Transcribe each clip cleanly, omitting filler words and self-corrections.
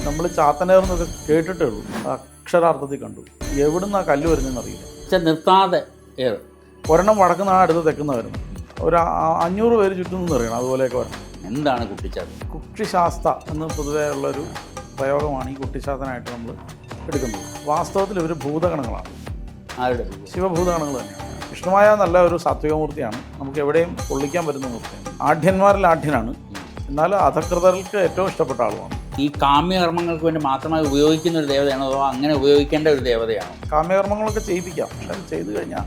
നമ്മൾ ചാത്തനേർന്നൊക്കെ കേട്ടിട്ടേ ഉള്ളൂ, അക്ഷരാർത്ഥത്തിൽ കണ്ടു. എവിടുന്ന് ആ കല്ല് വരുന്നതെന്ന് അറിയില്ല. പക്ഷെ നിർത്താതെ ഏറ് ഒരെണ്ണം വടക്കുന്നാണ് അടുത്ത് തെക്കുന്ന വരുന്നത്. ഒരു 500 പേര് ചുറ്റും നിന്ന് എറിയണം, അതുപോലെയൊക്കെ വരണം. എന്താണ് കുട്ടിച്ചാത്തൻ? കുക്ഷിശാസ്ത എന്ന് പൊതുവേ ഉള്ളൊരു പ്രയോഗമാണ് ഈ കുട്ടിശാസ്ത്രനായിട്ട് നമ്മൾ എടുക്കുന്നത്. വാസ്തവത്തിൽ ഇവർ ഭൂതഗണങ്ങളാണ്. ആരുടെ? ശിവഭൂതഗണങ്ങൾ തന്നെയാണ്. വിഷ്ണുമായ നല്ല ഒരു സാത്വികമൂർത്തിയാണ്, നമുക്ക് എവിടെയും കൊള്ളിക്കാൻ പറ്റുന്ന മൂർത്തിയാണ്. ആഢ്യന്മാരിൽ ആഢ്യനാണ്, എന്നാൽ അധകൃതർക്ക് ഏറ്റവും ഇഷ്ടപ്പെട്ട ആളുമാണ്. ഈ കാമ്യകർമ്മങ്ങൾക്ക് വേണ്ടി മാത്രമായി ഉപയോഗിക്കുന്ന ഒരു ദേവതയാണോ, അതോ അങ്ങനെ ഉപയോഗിക്കേണ്ട ഒരു ദേവതയാണോ? കാമ്യകർമ്മങ്ങളൊക്കെ ചെയ്യിപ്പിക്കാം, പക്ഷെ അത് ചെയ്തു കഴിഞ്ഞാൽ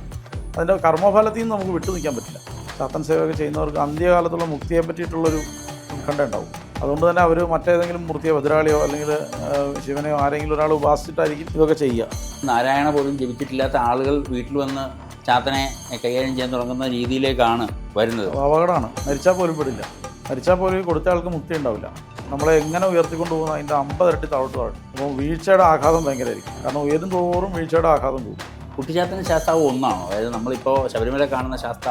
അതിൻ്റെ കർമ്മഫലത്തിൽ നിന്ന് നമുക്ക് വിട്ടു നിൽക്കാൻ പറ്റില്ല. ചാത്തൻ സേവയൊക്കെ ചെയ്യുന്നവർക്ക് അന്ത്യകാലത്തുള്ള മുക്തിയെ പറ്റിയിട്ടുള്ളൊരു ഉത്കണ്ഠ ഉണ്ടാവും. അതുകൊണ്ട് തന്നെ അവർ മറ്റേതെങ്കിലും മൂർത്തിയോ ഭദ്രാളിയോ അല്ലെങ്കിൽ ശിവനെയോ ആരെങ്കിലും ഒരാൾ ഉപാസിച്ചിട്ടായിരിക്കും ഇതൊക്കെ ചെയ്യുക. നാരായണ പോലും ജപിച്ചിട്ടില്ലാത്ത ആളുകൾ വീട്ടിൽ വന്ന് ചാത്തനെ കൈകാര്യം ചെയ്യാൻ തുടങ്ങുന്ന രീതിയിലേക്കാണ് വരുന്നത്. അപകടമാണ്. മരിച്ചാൽ പോലും പെടില്ല. മരിച്ചാൽ പോലും കൊടുത്ത ആൾക്ക് മുക്തി ഉണ്ടാവില്ല. നമ്മളെ എങ്ങനെ ഉയർത്തിക്കൊണ്ട് പോകുന്ന അതിൻ്റെ 50 ഇരട്ടി താഴോട്ട് താഴും. അപ്പോൾ വീഴ്ചയുടെ ആഘാതം ഭയങ്കരമായിരിക്കും. കാരണം ഉയരും തോറും വീഴ്ചയുടെ ആഘാതം കൂടും. കുട്ടിച്ചാത്തൻ ശാസ്താവ് ഒന്നാണോ? അതായത് നമ്മളിപ്പോൾ ശബരിമല കാണുന്ന ശാസ്ത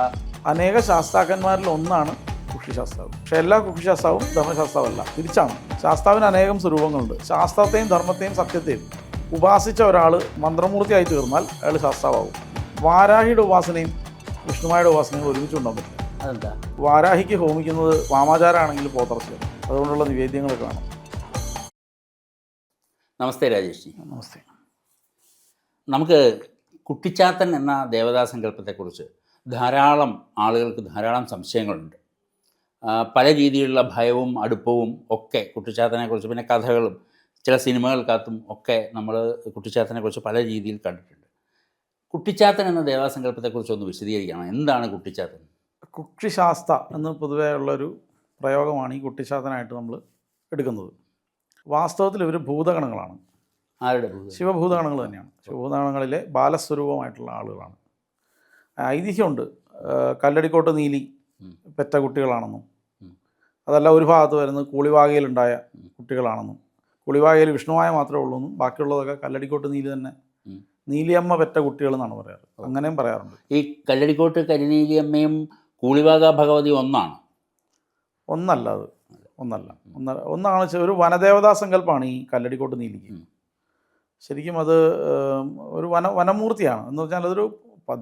അനേക ശാസ്താക്കന്മാരിൽ ഒന്നാണ് കുക്ഷിശാസ്താവ്. പക്ഷേ എല്ലാ കുക്ഷിശാസ്താവും ധർമ്മശാസ്താവല്ല, തിരിച്ചാണ്. ശാസ്താവിന് അനേകം സ്വരൂപങ്ങളുണ്ട്. ശാസ്ത്രത്തെയും ധർമ്മത്തെയും സത്യത്തെയും ഉപാസിച്ച ഒരാൾ മന്ത്രമൂർത്തിയായി തീർന്നാൽ അയാൾ ശാസ്താവാകും. വാരാഹിയുടെ ഉപാസനയും വിഷ്ണുമായുടെ ഉപാസനയും ഒരുമിച്ച് കൊണ്ടാൻ പറ്റില്ല. അതെന്താ? വാരാഹിക്ക് ഹോമിക്കുന്നത് വാമാചാരമാണെങ്കിൽ പോത്തർച്ചയാണ്, അതുകൊണ്ടുള്ള നിവേദ്യങ്ങളൊക്കെ കാണും. നമസ്തേ രാജേഷ് ജി. നമസ്തേ. നമുക്ക് കുട്ടിച്ചാത്തൻ എന്ന ദേവതാ സങ്കല്പത്തെക്കുറിച്ച് ധാരാളം ആളുകൾക്ക് ധാരാളം സംശയങ്ങളുണ്ട്. പല രീതിയിലുള്ള ഭയവും അടുപ്പവും ഒക്കെ കുട്ടിച്ചാത്തനെക്കുറിച്ച്, പിന്നെ കഥകളും ചില സിനിമകൾക്കകത്തും ഒക്കെ നമ്മൾ കുട്ടിച്ചാത്തനെക്കുറിച്ച് പല രീതിയിൽ കണ്ടിട്ടുണ്ട്. കുട്ടിച്ചാത്തൻ എന്ന ദേവാസങ്കല്പത്തെക്കുറിച്ച് ഒന്ന് വിശദീകരിക്കണം. എന്താണ് കുട്ടിച്ചാത്തൻ? കുക്ഷിശാസ്ത എന്ന് പൊതുവേ ഉള്ളൊരു പ്രയോഗമാണ് ഈ കുട്ടിശാസ്ത്രനായിട്ട് നമ്മൾ എടുക്കുന്നത്. വാസ്തവത്തിൽ ഇവർ ഭൂതഗണങ്ങളാണ്. ആരുടെ? ശിവഭൂതഗണങ്ങൾ തന്നെയാണ്. ശിവഭൂതഗണങ്ങളിലെ ബാലസ്വരൂപമായിട്ടുള്ള ആളുകളാണ്. ഐതിഹ്യമുണ്ട്, കല്ലടിക്കോട്ട് നീലി പെറ്റ കുട്ടികളാണെന്നും, അതല്ല ഒരു ഭാഗത്ത് വരുന്നത് കൂളിവാകയിലുണ്ടായ കുട്ടികളാണെന്നും, കൂളിവാകയിൽ വിഷ്ണുവായ മാത്രമേ ഉള്ളൂ എന്നും, ബാക്കിയുള്ളതൊക്കെ കല്ലടിക്കോട്ട് നീലി തന്നെ നീലിയമ്മ പെറ്റ കുട്ടികൾ എന്നാണ് പറയാറ്. അങ്ങനെയും പറയാറുണ്ട്. ഈ കല്ലടിക്കോട്ട് കരിനീലിയമ്മയും കൂളിവാക ഭഗവതി ഒന്നാണ്? ഒന്നല്ല, അത് ഒന്നാണ്. ഒരു വനദേവതാ സങ്കല്പമാണ് ഈ കല്ലടിക്കോട്ട് നീലിക്ക്. ശരിക്കും അത് ഒരു വനമൂർത്തിയാണ്. എന്ന് വെച്ചാൽ അതൊരു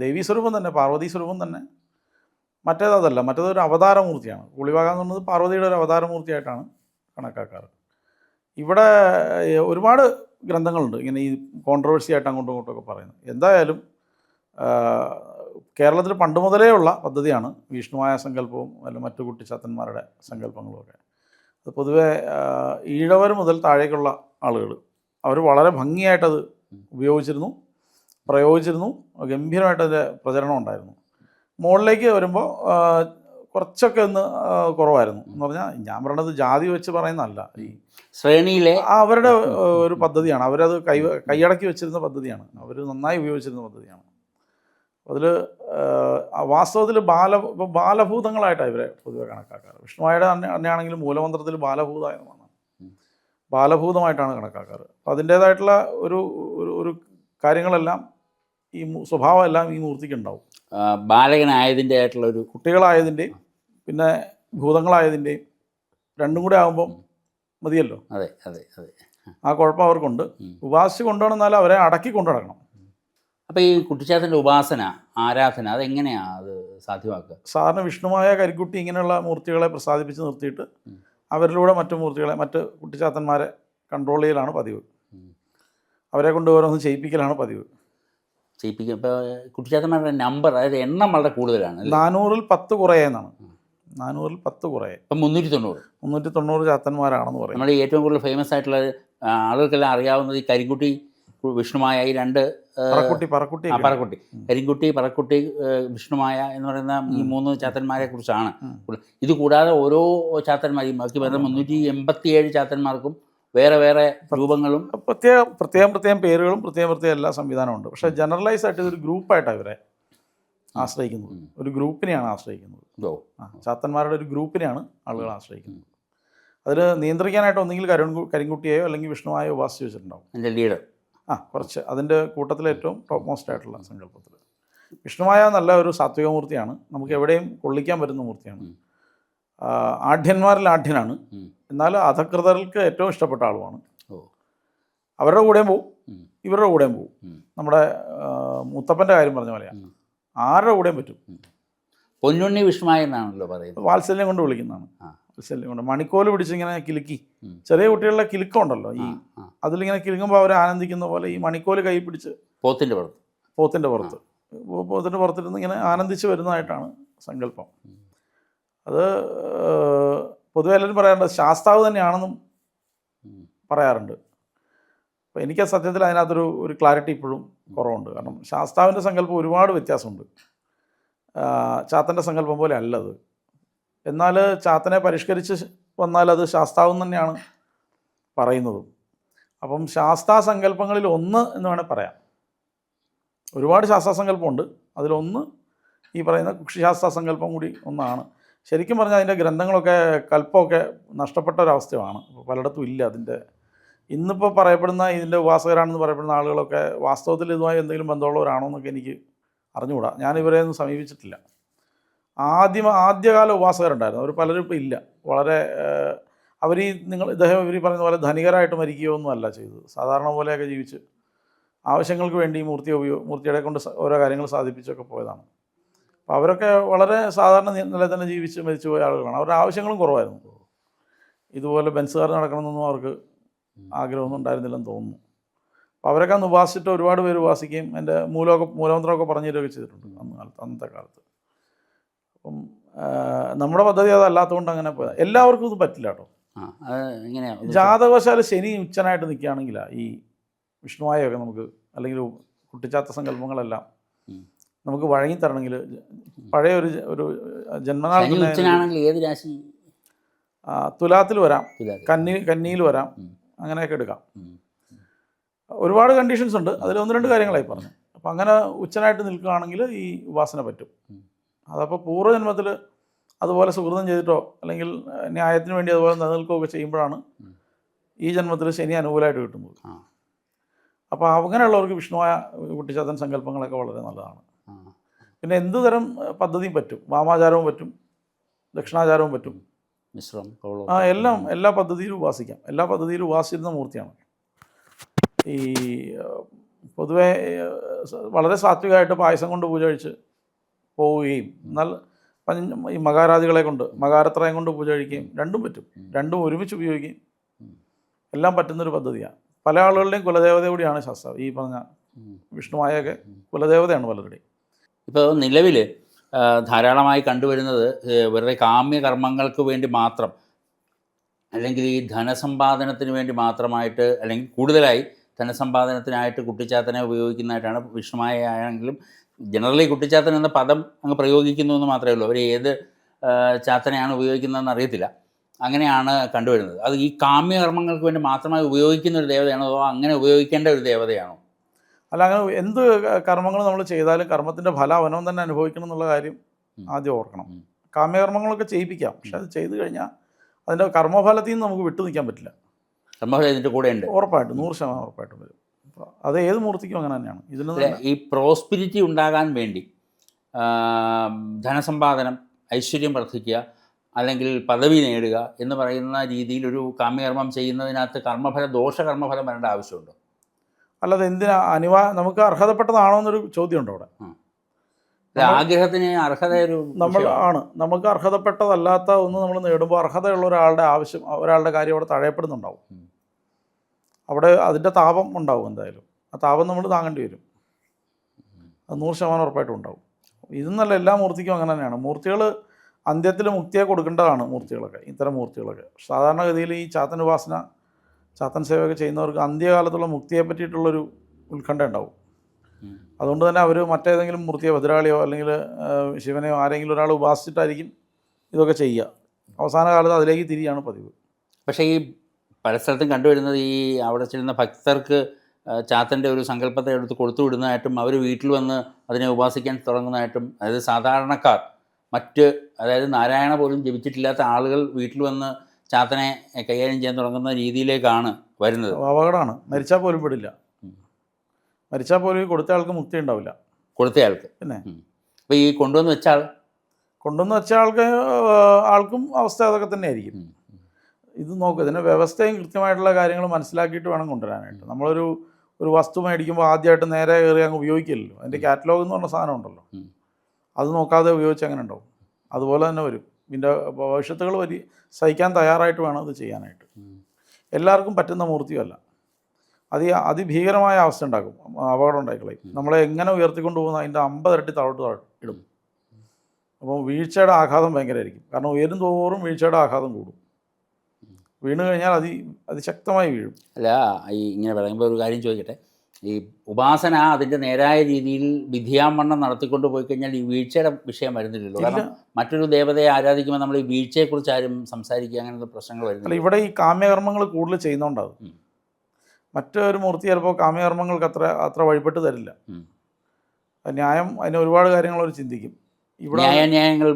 ദേവീ സ്വരൂപം തന്നെ, പാർവതീ സ്വരൂപം തന്നെ. മറ്റേതല്ല, മറ്റേതൊരു അവതാരമൂർത്തിയാണ്. കൂളിവാക എന്ന് പറയുന്നത് പാർവതിയുടെ ഒരു അവതാരമൂർത്തിയായിട്ടാണ് കണക്കാക്കാറ്. ഇവിടെ ഒരുപാട് ഗ്രന്ഥങ്ങളുണ്ട് ഇങ്ങനെ ഈ കോൺട്രവേഴ്സി ആയിട്ട് അങ്ങോട്ടും ഇങ്ങോട്ടുമൊക്കെ പറയുന്നത്. എന്തായാലും കേരളത്തിൽ പണ്ട് മുതലേ ഉള്ള പദ്ധതിയാണ് വിഷ്ണുവായ സങ്കല്പവും അല്ല മറ്റു കുട്ടിച്ചാത്തന്മാരുടെ സങ്കല്പങ്ങളുമൊക്കെ. അത് പൊതുവെ ഈഴവർ മുതൽ താഴേക്കുള്ള ആളുകൾ അവർ വളരെ ഭംഗിയായിട്ടത് ഉപയോഗിച്ചിരുന്നു, പ്രയോഗിച്ചിരുന്നു. ഗംഭീരമായിട്ടതിൻ്റെ പ്രചരണം ഉണ്ടായിരുന്നു. മുകളിലേക്ക് വരുമ്പോൾ കുറച്ചൊക്കെ ഒന്ന് കുറവായിരുന്നു. എന്ന് പറഞ്ഞാൽ ഞാൻ പറയണത് ജാതി വെച്ച് പറയുന്നതല്ല, ഈ ശ്രേണിയിലെ അവരുടെ ഒരു പദ്ധതിയാണ്. അവരത് കൈയടക്കി വെച്ചിരുന്ന പദ്ധതിയാണ്. അവർ നന്നായി ഉപയോഗിച്ചിരുന്ന പദ്ധതിയാണ്. അതിൽ വാസ്തവത്തിൽ ബാലഭൂതങ്ങളായിട്ടാണ് ഇവരെ പൊതുവെ കണക്കാക്കാറ്. വിഷ്ണുവായുടെ തന്നെയാണെങ്കിലും മൂലമന്ത്രത്തിൽ ബാലഭൂത എന്നാണ്, ബാലഭൂതമായിട്ടാണ് കണക്കാക്കാറ്. അപ്പോൾ അതിൻ്റേതായിട്ടുള്ള ഒരു കാര്യങ്ങളെല്ലാം ഈ സ്വഭാവം എല്ലാം ഈ മൂർത്തിക്ക് ഉണ്ടാവും. ബാലകനായതിൻ്റെ ആയിട്ടുള്ള ഒരു കുട്ടികളായതിൻ്റെയും പിന്നെ ഭൂതങ്ങളായതിൻ്റെയും രണ്ടും കൂടെ ആകുമ്പം മതിയല്ലോ. അതെ അതെ അതെ, ആ കുഴപ്പം അവർക്കുണ്ട്. ഉപാസിച്ച് കൊണ്ടുവന്നാലും അവരെ അടക്കി കൊണ്ടു നടക്കണം. അപ്പോൾ ഈ കുട്ടിച്ചാത്തൻ്റെ ഉപാസന, ആരാധന അതെങ്ങനെയാണ് അത് സാധ്യമാക്കുക? സാധാരണ വിഷ്ണുമായ കരിക്കുട്ടി ഇങ്ങനെയുള്ള മൂർത്തികളെ പ്രസാദിപ്പിച്ച് നിർത്തിയിട്ട് അവരിലൂടെ മറ്റു മൂർത്തികളെ, മറ്റ് കുട്ടിച്ചാത്തന്മാരെ കൺട്രോൾ ചെയ്യലാണ് പതിവ്. അവരെ കൊണ്ട് ഓരോന്ന് ചെയ്യിപ്പിക്കലാണ് പതിവ്. ചെയ്യിപ്പിക്കുക. ഇപ്പോൾ കുട്ടിച്ചാത്തന്മാരുടെ നമ്പർ, അതായത് എണ്ണം വളരെ കൂടുതലാണ്. 400-ൽ 10 കുറയെന്നാണ്. 400-ൽ 10 കുറയെ. ഇപ്പം 390 ചാത്തന്മാരാണെന്ന് പറയും. നമ്മുടെ ഏറ്റവും കൂടുതൽ ഫേമസ് ആയിട്ടുള്ള ആളുകൾക്കെല്ലാം അറിയാവുന്നത് ഈ കരിങ്കുട്ടി വിഷ്ണുമായ, ഈ രണ്ട് പറക്കുട്ടി, കരിങ്കുട്ടി, പറക്കുട്ടി, വിഷ്ണുമായ എന്ന് പറയുന്ന ഈ 3 ചാത്തന്മാരെ കുറിച്ചാണ്. ഇത് കൂടാതെ ഓരോ ചാത്തന്മാരെയും ബാക്കി വരുന്ന 387 ചാത്തന്മാർക്കും വേറെ വേറെ രൂപങ്ങളും പ്രത്യേകം പേരുകളും പ്രത്യേകം എല്ലാ സംവിധാനമുണ്ട്. പക്ഷേ ജനറലൈസ് ആയിട്ട് ഇതൊരു ഗ്രൂപ്പായിട്ടാണ് ഇവരെ ആശ്രയിക്കുന്നത്. ഒരു ഗ്രൂപ്പിനെയാണ് ആശ്രയിക്കുന്നത്. ചാത്തന്മാരുടെ ഒരു ഗ്രൂപ്പിനെയാണ് ആളുകൾ ആശ്രയിക്കുന്നത്. അതിൽ നിയന്ത്രിക്കാനായിട്ട് ഒന്നെങ്കിൽ കരിങ്കുട്ടിയെയോ അല്ലെങ്കിൽ വിഷ്ണുവായോ ഉപാസിച്ച് വെച്ചിട്ടുണ്ടാവും. എൻ്റെ ലീഡർ കുറച്ച് അതിൻ്റെ കൂട്ടത്തിലെ ഏറ്റവും ടോപ്പ് മോസ്റ്റ് ആയിട്ടുള്ള സങ്കല്പത്തിൽ വിഷ്ണുമായ നല്ല ഒരു സാത്വികമൂർത്തിയാണ്, നമുക്ക് എവിടെയും കൊള്ളിക്കാൻ പറ്റുന്ന മൂർത്തിയാണ്. ആഢ്യന്മാരിൽ ആഢ്യനാണ്, എന്നാൽ അധകൃതർക്ക് ഏറ്റവും ഇഷ്ടപ്പെട്ട ആളുമാണ്. ഓ. അവരുടെ കൂടെയും പോവും, ഉം. ഇവരുടെ കൂടെയും പോവും. ഉം. നമ്മുടെ മുത്തപ്പൻ്റെ കാര്യം പറഞ്ഞ പോലെയാണ്. ഉം. ആരുടെ കൂടെയും പറ്റും. പൊന്നുണ്ണി വിഷ്ണുമായ എന്നാണല്ലോ പറയുന്നത്. വാത്സല്യം കൊണ്ട് വിളിക്കുന്നതാണ്. ആ. വാത്സല്യം കൊണ്ട് മണിക്കോല് പിടിച്ചിങ്ങനെ കിലുക്കി, ഉം. ചെറിയ കുട്ടികളുടെ കിലുക്കമുണ്ടല്ലോ, ഈ ആ. അതിലിങ്ങനെ കിലുങ്ങുമ്പോൾ അവർ ആനന്ദിക്കുന്ന പോലെ ഈ മണിക്കോല് കൈ പിടിച്ച് പോത്തിൻ്റെ പുറത്ത്. പോത്തിൻ്റെ പുറത്ത് പോത്തിൻ്റെ പുറത്തിരുന്ന് ഇങ്ങനെ ആനന്ദിച്ച് വരുന്നതായിട്ടാണ് സങ്കല്പം. അത് പൊതുവെ എല്ലാവരും പറയാറുണ്ട് ശാസ്താവ് തന്നെയാണെന്നും പറയാറുണ്ട്. അപ്പോൾ എനിക്ക് സത്യത്തിൽ അതിനകത്തൊരു ക്ലാരിറ്റി ഇപ്പോഴും കുറവുണ്ട്. കാരണം ശാസ്താവിൻ്റെ സങ്കല്പം ഒരുപാട് വ്യത്യാസമുണ്ട്. ചാത്തൻ്റെ സങ്കല്പം പോലെ അല്ലത്. എന്നാൽ ചാത്തനെ പരിഷ്കരിച്ച് വന്നാൽ അത് ശാസ്താവ് തന്നെയാണ് പറയുന്നതും. അപ്പം ശാസ്താ സങ്കല്പങ്ങളിൽ ഒന്ന് എന്ന് വേണേൽ പറയാം. ഒരുപാട് ശാസ്താസങ്കല്പമുണ്ട്, അതിലൊന്ന് ഈ പറയുന്ന കുക്ഷിശാസ്ത്ര സങ്കല്പം കൂടി ഒന്നാണ്. ശരിക്കും പറഞ്ഞാൽ അതിൻ്റെ ഗ്രന്ഥങ്ങളൊക്കെ കല്പമൊക്കെ നഷ്ടപ്പെട്ട ഒരവസ്ഥയാണ്. പലയിടത്തും ഇല്ല അതിൻ്റെ. ഇന്നിപ്പോൾ പറയപ്പെടുന്ന ഇതിൻ്റെ ഉപാസകരാണെന്ന് പറയപ്പെടുന്ന ആളുകളൊക്കെ വാസ്തവത്തിൽ ഇതുമായി എന്തെങ്കിലും ബന്ധമുള്ളവരാണോ എന്നൊക്കെ എനിക്ക് അറിഞ്ഞുകൂടാ. ഞാൻ ഇവരെ ഒന്നും സമീപിച്ചിട്ടില്ല. ആദ്യകാല ഉപാസകരുണ്ടായിരുന്നു, അവർ പലരും ഇപ്പോൾ ഇല്ല. വളരെ അവർ ഇദ്ദേഹം ഇവർ പറയുന്ന പോലെ ധനികരായിട്ട് മരിക്കുകയോ ഒന്നും അല്ല ചെയ്തത്. സാധാരണ പോലെയൊക്കെ ജീവിച്ച് ആവശ്യങ്ങൾക്ക് വേണ്ടി മൂർത്തിയുടെ കൊണ്ട് ഓരോ കാര്യങ്ങൾ സാധിപ്പിച്ചൊക്കെ പോയതാണ്. അപ്പോൾ അവരൊക്കെ വളരെ സാധാരണ നിലയിൽ തന്നെ ജീവിച്ച് മരിച്ചു പോയ ആളുകളാണ്. അവരുടെ ആവശ്യങ്ങളും കുറവായിരുന്നു. ഇതുപോലെ ബെൻസുകാർ നടക്കണമെന്നൊന്നും അവർക്ക് ആഗ്രഹമൊന്നും ഉണ്ടായിരുന്നില്ലെന്ന് തോന്നുന്നു. അപ്പോൾ അവരൊക്കെ അന്ന് ഉപാസിച്ചിട്ട് ഒരുപാട് പേര് ഉപാസിക്കുകയും എൻ്റെ മൂലമന്ത്രമൊക്കെ പറഞ്ഞു തരികയൊക്കെ ചെയ്തിട്ടുണ്ട് അന്നത്തെ കാലത്ത്. അപ്പം നമ്മുടെ പദ്ധതി അതല്ലാത്തതുകൊണ്ട് അങ്ങനെ പോയത്. എല്ലാവർക്കും ഇത് പറ്റില്ല കേട്ടോ. ജാതകവശാൽ ശനി ഉച്ചനായിട്ട് നിൽക്കുകയാണെങ്കിൽ ഈ വിഷ്ണുവായൊക്കെ നമുക്ക്, അല്ലെങ്കിൽ കുട്ടിച്ചാത്ത സങ്കല്പങ്ങളെല്ലാം നമുക്ക് വഴങ്ങിത്തരണമെങ്കിൽ പഴയ ഒരു ജന്മനാൾ ഏത് രാശി? തുലാത്തിൽ വരാം, കന്നിയിൽ വരാം, അങ്ങനെയൊക്കെ എടുക്കാം. ഒരുപാട് കണ്ടീഷൻസ് ഉണ്ട്. അതിൽ 1-2 കാര്യങ്ങളായി പറഞ്ഞു. അപ്പം അങ്ങനെ ഉച്ചനായിട്ട് നിൽക്കുകയാണെങ്കിൽ ഈ ഉപാസന പറ്റും. അതപ്പോൾ പൂർവ്വജന്മത്തിൽ അതുപോലെ സുഹൃതം ചെയ്തിട്ടോ അല്ലെങ്കിൽ ന്യായത്തിന് വേണ്ടി അതുപോലെ നിലനിൽക്കുകയൊക്കെ ചെയ്യുമ്പോഴാണ് ഈ ജന്മത്തിൽ ശനി അനുകൂലമായിട്ട് കിട്ടുന്നത്. അപ്പോൾ അങ്ങനെയുള്ളവർക്ക് വിഷ്ണുവായ കുട്ടിച്ചാത്തൻ സങ്കല്പങ്ങളൊക്കെ വളരെ നല്ലതാണ്. പിന്നെ എന്ത് തരം പദ്ധതിയും പറ്റും. വാമാചാരവും പറ്റും, ദക്ഷിണാചാരവും പറ്റും, എല്ലാ പദ്ധതിയിലും ഉപാസിക്കാം. എല്ലാ പദ്ധതിയിലും ഉപാസിച്ചിരുന്ന മൂർത്തിയാണ്. ഈ പൊതുവെ വളരെ സാത്വികമായിട്ട് പായസം കൊണ്ട് പൂജ കഴിച്ച് പോവുകയും എന്നാൽ ഈ മകാരാദികളെ കൊണ്ട് മകാരത്രയം കൊണ്ട് പൂജ കഴിക്കുകയും രണ്ടും പറ്റും. രണ്ടും ഒരുമിച്ച് ഉപയോഗിക്കുകയും എല്ലാം പറ്റുന്നൊരു പദ്ധതിയാണ്. പല ആളുകളുടെയും കുലദേവത കൂടിയാണ് ശാസ്താവ്. ഈ പറഞ്ഞ വിഷ്ണുവായൊക്കെ കുലദേവതയാണ് പലരുടെയും. ഇപ്പോൾ നിലവിൽ ധാരാളമായി കണ്ടുവരുന്നത് വെറുതെ കാമ്യകർമ്മങ്ങൾക്ക് വേണ്ടി മാത്രം, അല്ലെങ്കിൽ ഈ ധനസമ്പാദനത്തിന് വേണ്ടി മാത്രമായിട്ട്, അല്ലെങ്കിൽ കൂടുതലായി ധനസമ്പാദനത്തിനായിട്ട് കുട്ടിച്ചാത്തനെ ഉപയോഗിക്കുന്നതായിട്ടാണ്. വിഷ്ണുമായ ആണെങ്കിലും ജനറലി കുട്ടിച്ചാത്തൻ എന്ന പദം അങ്ങ് പ്രയോഗിക്കുന്നു എന്ന് മാത്രമേ ഉള്ളൂ. അവർ ഏത് ചാത്തനെയാണ് ഉപയോഗിക്കുന്നതെന്ന് അറിയത്തില്ല. അങ്ങനെയാണ് കണ്ടുവരുന്നത്. അത് ഈ കാമ്യകർമ്മങ്ങൾക്ക് വേണ്ടി മാത്രമായി ഉപയോഗിക്കുന്ന ഒരു ദേവതയാണോ, അതോ അങ്ങനെ ഉപയോഗിക്കേണ്ട ഒരു ദേവതയാണോ? അല്ല, അങ്ങനെ എന്ത് കർമ്മങ്ങൾ നമ്മൾ ചെയ്താലും കർമ്മത്തിൻ്റെ ഫലം അവനവൻ തന്നെ അനുഭവിക്കണം എന്നുള്ള കാര്യം ആദ്യം ഓർക്കണം. കാമ്യകർമ്മങ്ങളൊക്കെ ചെയ്യിപ്പിക്കാം, പക്ഷെ അത് ചെയ്തു കഴിഞ്ഞാൽ അതിൻ്റെ കർമ്മഫലത്തിൽ നിന്ന് നമുക്ക് വിട്ടു നിൽക്കാൻ പറ്റില്ല. കർമ്മഫലം ഇതിൻ്റെ കൂടെ ഉണ്ട്, ഉറപ്പായിട്ടും 100% ഉറപ്പായിട്ടും വരും. അത് ഏത് മൂർത്തിക്കും അങ്ങനെ തന്നെയാണ്. ഇതിൽ ഈ പ്രോസ്പിരിറ്റി ഉണ്ടാകാൻ വേണ്ടി ധനസമ്പാദനം, ഐശ്വര്യം വർദ്ധിക്കുക, അല്ലെങ്കിൽ പദവി നേടുക എന്ന് പറയുന്ന രീതിയിൽ ഒരു കാമ്യകർമ്മം ചെയ്യുന്നതിനകത്ത് ദോഷകർമ്മഫലം വരേണ്ട ആവശ്യമുണ്ടോ? അല്ലാതെ എന്തിനാ നമുക്ക് അർഹതപ്പെട്ടതാണോ എന്നൊരു ചോദ്യമുണ്ട് അവിടെ. ആഗ്രഹത്തിന് അർഹത നമുക്ക് അർഹതപ്പെട്ടതല്ലാത്ത ഒന്ന് നമ്മൾ നേടുമ്പോൾ അർഹതയുള്ള ഒരാളുടെ കാര്യം അവിടെ തഴയപ്പെടുന്നുണ്ടാവും. അവിടെ അതിൻ്റെ താപം ഉണ്ടാവും. എന്തായാലും ആ താപം നമ്മൾ താങ്ങേണ്ടി വരും. അത് 100% ഉറപ്പായിട്ടും ഉണ്ടാവും. ഇതെന്നല്ല, എല്ലാ മൂർത്തിക്കും അങ്ങനെ തന്നെയാണ്. മൂർത്തികൾ അന്ത്യത്തിൽ മുക്തിയെ കൊടുക്കേണ്ടതാണ്. മൂർത്തികളൊക്കെ, ഇത്തരം മൂർത്തികളൊക്കെ സാധാരണഗതിയിൽ ഈ ചാത്തൻ ഉപാസന, ചാത്തൻ സേവയൊക്കെ ചെയ്യുന്നവർക്ക് അന്ത്യകാലത്തുള്ള മുക്തിയെ പറ്റിയിട്ടുള്ളൊരു ഉത്കണ്ഠ ഉണ്ടാവും. അതുകൊണ്ട് തന്നെ അവർ മറ്റേതെങ്കിലും മൂർത്തിയോ ഭദ്രാളിയോ അല്ലെങ്കിൽ ശിവനെയോ ആരെങ്കിലും ഒരാൾ ഉപാസിച്ചിട്ടായിരിക്കും ഇതൊക്കെ ചെയ്യുക. അവസാന കാലത്ത് അതിലേക്ക് തിരിയാണ് പതിവ്. പക്ഷേ ഈ പല സ്ഥലത്തും കണ്ടുവരുന്നത് ഈ അവിടെ ചെല്ലുന്ന ഭക്തർക്ക് ചാത്തൻ്റെ ഒരു സങ്കല്പത്തെ എടുത്ത് കൊടുത്തു വിടുന്നതായിട്ടും അവർ വീട്ടിൽ വന്ന് അതിനെ ഉപാസിക്കാൻ തുടങ്ങുന്നതായിട്ടും, അതായത് സാധാരണക്കാർ അതായത് നാരായണ പോലും ജപിച്ചിട്ടില്ലാത്ത ആളുകൾ വീട്ടിൽ വന്ന് ചാത്തനെ കൈകാര്യം ചെയ്യാൻ തുടങ്ങുന്ന രീതിയിലേക്കാണ് വരുന്നത്. അപകടമാണ്. മരിച്ചാൽ പോലും പെടില്ല. മരിച്ചാൽ പോലും കൊടുത്ത ആൾക്ക് മുക്തി ഉണ്ടാവില്ല. കൊടുത്തയാൾക്ക് പിന്നെ അപ്പോൾ ഈ കൊണ്ടുവന്ന് വെച്ച ആൾക്കും അവസ്ഥ അതൊക്കെ തന്നെ ആയിരിക്കും. ഇത് നോക്കുക, ഇതിൻ്റെ വ്യവസ്ഥയും കൃത്യമായിട്ടുള്ള കാര്യങ്ങൾ മനസ്സിലാക്കിയിട്ട് വേണം കൊണ്ടുവരാനായിട്ട്. ഒരു വസ്തു മേടിക്കുമ്പോൾ ആദ്യമായിട്ട് നേരെ കയറി അങ്ങ് ഉപയോഗിക്കില്ലല്ലോ. അതിൻ്റെ കാറ്റലോഗ് എന്ന് പറഞ്ഞ സാധനം ഉണ്ടല്ലോ, അത് നോക്കാതെ ഉപയോഗിച്ച് അങ്ങനെ ഉണ്ടാവും. അതുപോലെ തന്നെ വരും. ഇതിൻ്റെ ഭവിഷ്യത്തുകൾ സഹിക്കാൻ തയ്യാറായിട്ട് വേണം ഇത് ചെയ്യാനായിട്ട്. എല്ലാവർക്കും പറ്റുന്ന മൂർത്തിയല്ല. അതിഭീകരമായ അവസ്ഥ ഉണ്ടാക്കും, അപകടം ഉണ്ടായിക്കളയും. നമ്മളെ എങ്ങനെ ഉയർത്തിക്കൊണ്ട് പോകുന്ന അതിൻ്റെ 50 ഇരട്ടി താഴോട്ട് ഇടും. അപ്പോൾ വീഴ്ചയുടെ ആഘാതം ഭയങ്കരമായിരിക്കും. കാരണം ഉയരും തോറും വീഴ്ചയുടെ ആഘാതം കൂടും. വീണ് കഴിഞ്ഞാൽ അതിശക്തമായി വീഴും. അല്ല, ഈ ഇങ്ങനെ പറയുമ്പോൾ ഒരു കാര്യം ചോദിക്കട്ടെ, ഈ ഉപാസന അതിൻ്റെ നേരായ രീതിയിൽ വിധിയാമണ്ണം നടത്തിക്കൊണ്ട് പോയി കഴിഞ്ഞാൽ ഈ വീഴ്ചയുടെ വിഷയം വരുന്നില്ലല്ലോ. കാരണം മറ്റൊരു ദേവതയെ ആരാധിക്കുമ്പോൾ നമ്മൾ ഈ വീഴ്ചയെക്കുറിച്ച് ആരും സംസാരിക്കുക, അങ്ങനത്തെ പ്രശ്നങ്ങൾ വരുന്നില്ല. അല്ല, ഇവിടെ ഈ കാമ്യകർമ്മങ്ങൾ കൂടുതൽ ചെയ്യുന്നതുകൊണ്ടാകും. മറ്റൊരു മൂർത്തി ചിലപ്പോൾ കാമ്യകർമ്മങ്ങൾക്ക് അത്ര വഴിപ്പെട്ട് തരില്ല. ന്യായം, അതിന് ഒരുപാട് കാര്യങ്ങൾ അവർ ചിന്തിക്കും. ഇവിടെ ന്യായങ്ങൾ,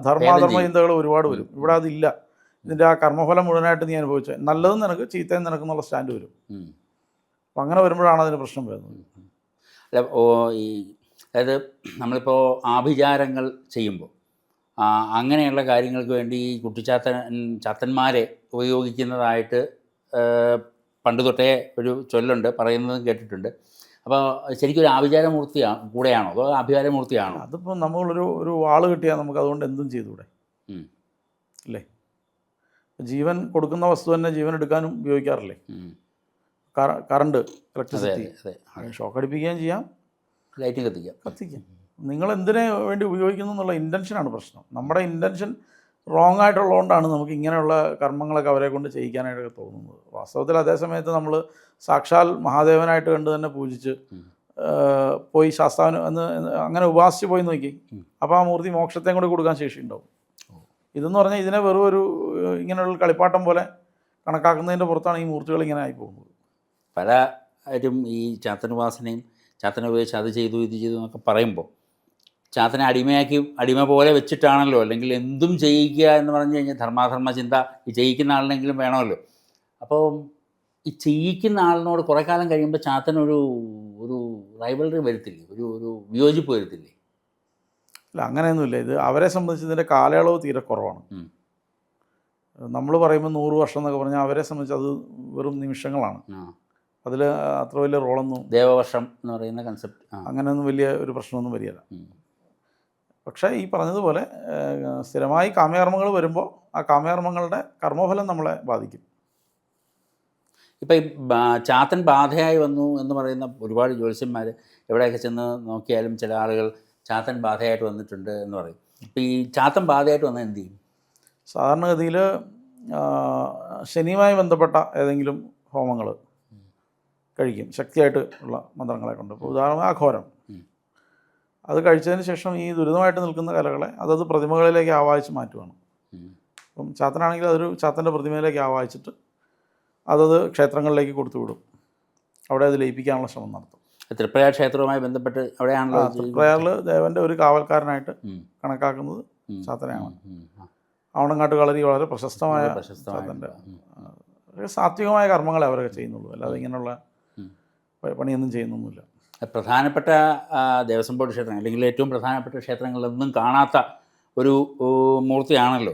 ധർമാധർമ്മ ചിന്തകൾ ഒരുപാട് വരും. ഇവിടെ അതില്ല. ഇതിൻ്റെ ആ കർമ്മഫലം മുഴുവനായിട്ട് നീ അനുഭവിച്ചത്, നല്ലതും നിനക്ക് ചീത്തയും നിനക്കെന്നുള്ള സ്റ്റാൻഡ് വരും. അപ്പം അങ്ങനെ വരുമ്പോഴാണ് അതിന് പ്രശ്നം വരുന്നത്. അല്ല, ഈ അതായത് നമ്മളിപ്പോൾ ആഭിചാരങ്ങൾ ചെയ്യുമ്പോൾ അങ്ങനെയുള്ള കാര്യങ്ങൾക്ക് വേണ്ടി ഈ ചാത്തന്മാരെ ഉപയോഗിക്കുന്നതായിട്ട് പണ്ട് തൊട്ടേ ഒരു ചൊല്ലുണ്ട്, പറയുന്നതും കേട്ടിട്ടുണ്ട്. അപ്പോൾ ശരിക്കും ഒരു ആഭിചാരമൂർത്തിയാണ് കൂടെയാണോ, അതോ ആഭിചാരമൂർത്തിയാണോ? അതിപ്പോൾ നമ്മളൊരു വാള് കിട്ടിയാൽ നമുക്ക് അതുകൊണ്ട് എന്തും ചെയ്തുകൂടെ, അല്ലേ? ജീവൻ കൊടുക്കുന്ന വസ്തു തന്നെ ജീവൻ എടുക്കാനും ഉപയോഗിക്കാറില്ലേ? കറണ്ട്, ഇലക്ട്രിസിറ്റി, ഷോക്ക് അടിപ്പിക്കുകയും ചെയ്യാം, ലൈറ്റും കത്തിക്കാം. നിങ്ങൾ എന്തിനു വേണ്ടി ഉപയോഗിക്കുന്നു എന്നുള്ള ഇൻറ്റൻഷനാണ് പ്രശ്നം. നമ്മുടെ ഇൻറ്റൻഷൻ റോങ് ആയിട്ടുള്ളതുകൊണ്ടാണ് നമുക്ക് ഇങ്ങനെയുള്ള കർമ്മങ്ങളൊക്കെ അവരെ കൊണ്ട് ചെയ്യിക്കാനായിട്ടൊക്കെ തോന്നുന്നത്. വാസ്തവത്തിൽ അതേ സമയത്ത് നമ്മൾ സാക്ഷാൽ മഹാദേവനായിട്ട് കണ്ട് തന്നെ പൂജിച്ച് പോയി ശാസ്താവിന് അങ്ങനെ ഉപാസിച്ച് പോയി നോക്കി, അപ്പോൾ ആ മൂർത്തി മോക്ഷത്തെയും കൂടി കൊടുക്കാൻ ശേഷിയുണ്ടാവും. ഇതെന്ന് പറഞ്ഞാൽ ഇതിനെ വെറും ഒരു ഇങ്ങനെയുള്ള കളിപ്പാട്ടം പോലെ കണക്കാക്കുന്നതിൻ്റെ പുറത്താണ് ഈ മൂർത്തികൾ ഇങ്ങനെ ആയി പോകുന്നത്. പലരും ഈ ചാത്തനുപാസനയും ചാത്തനെ ഉപയോഗിച്ച് അത് ചെയ്തു ഇത് ചെയ്തു എന്നൊക്കെ പറയുമ്പോൾ ചാത്തനെ അടിമ പോലെ വെച്ചിട്ടാണല്ലോ, അല്ലെങ്കിൽ എന്തും ചെയ്യിക്കുക എന്ന് പറഞ്ഞു കഴിഞ്ഞാൽ ധർമാധർമ്മ ചിന്ത ഈ ചെയ്യിക്കുന്ന ആളിനെങ്കിലും വേണമല്ലോ. അപ്പോൾ ഈ ചെയ്യിക്കുന്ന ആളിനോട് കുറേ കാലം കഴിയുമ്പോൾ ചാത്തനൊരു റൈവലറി വരുത്തില്ലേ, ഒരു വിയോജിപ്പ് വരുത്തില്ലേ? അല്ല, അങ്ങനെയൊന്നുമില്ല. ഇത് അവരെ സംബന്ധിച്ച് ഇതിൻ്റെ കാലയളവ് തീരെ കുറവാണ്. നമ്മൾ പറയുമ്പോൾ 100 വർഷം എന്നൊക്കെ പറഞ്ഞാൽ അവരെ സംബന്ധിച്ച് അത് വെറും നിമിഷങ്ങളാണ്. അതിൽ അത്ര വലിയ റോളൊന്നും, ദേവവർഷം എന്ന് പറയുന്ന കൺസെപ്റ്റ്, അങ്ങനെയൊന്നും വലിയ ഒരു പ്രശ്നമൊന്നും വരികയില്ല. പക്ഷേ ഈ പറഞ്ഞതുപോലെ സ്ഥിരമായി കാമ്യകർമ്മങ്ങൾ വരുമ്പോൾ ആ കാമ്യകർമ്മങ്ങളുടെ കർമ്മഫലം നമ്മളെ ബാധിക്കും. ഇപ്പം ഈ ചാത്തൻ ബാധയായി വന്നു എന്ന് പറയുന്ന ഒരുപാട് ജ്യോത്സ്യന്മാർ എവിടെയൊക്കെ ചെന്ന് നോക്കിയാലും ചില ആളുകൾ ചാത്തൻ ബാധയായിട്ട് വന്നിട്ടുണ്ട് എന്ന് പറയും. ഇപ്പം ഈ ചാത്തൻ ബാധയായിട്ട് വന്നാൽ എന്ത് ചെയ്യും? സാധാരണഗതിയിൽ ശനിയുമായി ബന്ധപ്പെട്ട ഏതെങ്കിലും ഹോമങ്ങൾ കഴിക്കും, ശക്തിയായിട്ട് ഉള്ള മന്ത്രങ്ങളെ കൊണ്ട്. ഇപ്പോൾ ഉദാഹരണം അഘോരം, അത് കഴിച്ചതിന് ശേഷം ഈ ദുരിതമായിട്ട് നിൽക്കുന്ന കലകളെ അതത് പ്രതിമകളിലേക്ക് ആവാഹിച്ച് മാറ്റുവാണ്. അപ്പം ചാത്തനാണെങ്കിൽ അതൊരു ചാത്തൻ്റെ പ്രതിമയിലേക്ക് ആവാഹിച്ചിട്ട് അതത് ക്ഷേത്രങ്ങളിലേക്ക് കൊടുത്തുവിടും. അവിടെ അത് ലയിപ്പിക്കാനുള്ള ശ്രമം നടത്തും. തൃപ്രയാർ ക്ഷേത്രവുമായി ബന്ധപ്പെട്ട് അവിടെയാണല്ലോ തൃപ്രയാറിൽ ദേവൻ്റെ ഒരു കാവൽക്കാരനായിട്ട് കണക്കാക്കുന്നത് ചാത്തനെയാണ്. ആവണങ്ങാട്ട് കളരി വളരെ പ്രശസ്തമായ ചാത്തൻ്റെ സാത്വികമായ കർമ്മങ്ങളെ അവരൊക്കെ ചെയ്യുന്നുള്ളൂ, അല്ലാതെ ഇങ്ങനെയുള്ള പണിയൊന്നും ചെയ്യുന്നൊന്നുമില്ല. പ്രധാനപ്പെട്ട ദേവസ്വം ബോർഡ് ക്ഷേത്രങ്ങൾ അല്ലെങ്കിൽ ഏറ്റവും പ്രധാനപ്പെട്ട ക്ഷേത്രങ്ങളിലൊന്നും കാണാത്ത ഒരു മൂർത്തിയാണല്ലോ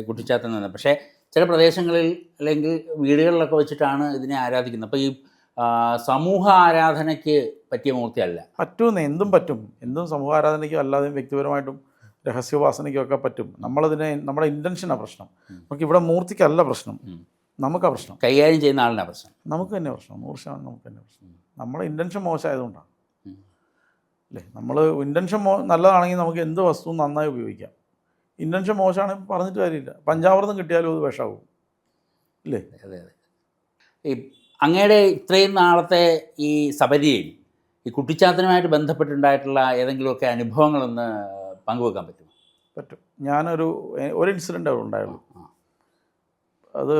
കുട്ടിച്ചാത്തൻ എന്ന്. പക്ഷേ ചില പ്രദേശങ്ങളിൽ അല്ലെങ്കിൽ വീടുകളിലൊക്കെ വെച്ചിട്ടാണ് ഇതിനെ ആരാധിക്കുന്നത്. അപ്പോൾ ഈ സമൂഹ ആരാധനയ്ക്ക് പറ്റിയ മൂർത്തിയല്ല. പറ്റുമെന്ന്, എന്തും പറ്റും. എന്തും സമൂഹ ആരാധനയ്ക്കും അല്ലാതെയും വ്യക്തിപരമായിട്ടും രഹസ്യോപാസനയ്ക്കും ഒക്കെ പറ്റും. നമ്മുടെ ഇൻറ്റൻഷനാണ് പ്രശ്നം. നമുക്ക് ഇവിടെ മൂർത്തിക്കല്ല പ്രശ്നം, നമുക്കാ പ്രശ്നം. കൈകാര്യം ചെയ്യുന്ന ആളിനാണ് പ്രശ്നം. നമുക്ക് തന്നെ പ്രശ്നം, 100% നമുക്ക് തന്നെ പ്രശ്നം. നമ്മുടെ ഇൻറ്റൻഷൻ മോശമായതുകൊണ്ടാണ്, അല്ലേ? നമ്മൾ ഇൻറ്റൻഷൻ നല്ലതാണെങ്കിൽ നമുക്ക് എന്ത് വസ്തുവും നന്നായി ഉപയോഗിക്കാം. ഇൻറ്റൻഷൻ മോശമാണെങ്കിൽ പറഞ്ഞിട്ട് കാര്യമില്ല. പഞ്ചാമൃതം കിട്ടിയാലും അത് വിഷമാവും, അല്ലേ? അതെ. ഈ അങ്ങയുടെ ഇത്രയും നാളത്തെ ഈ സബരിയിൽ ഈ കുട്ടിച്ചാത്തനുമായിട്ട് ബന്ധപ്പെട്ടുണ്ടായിട്ടുള്ള ഏതെങ്കിലുമൊക്കെ അനുഭവങ്ങളൊന്ന് പങ്കുവെക്കാൻ പറ്റുമോ? പറ്റും. ഞാനൊരു ഇൻസിഡൻ്റ് അവിടെ ഉണ്ടായുള്ളൂ. അത്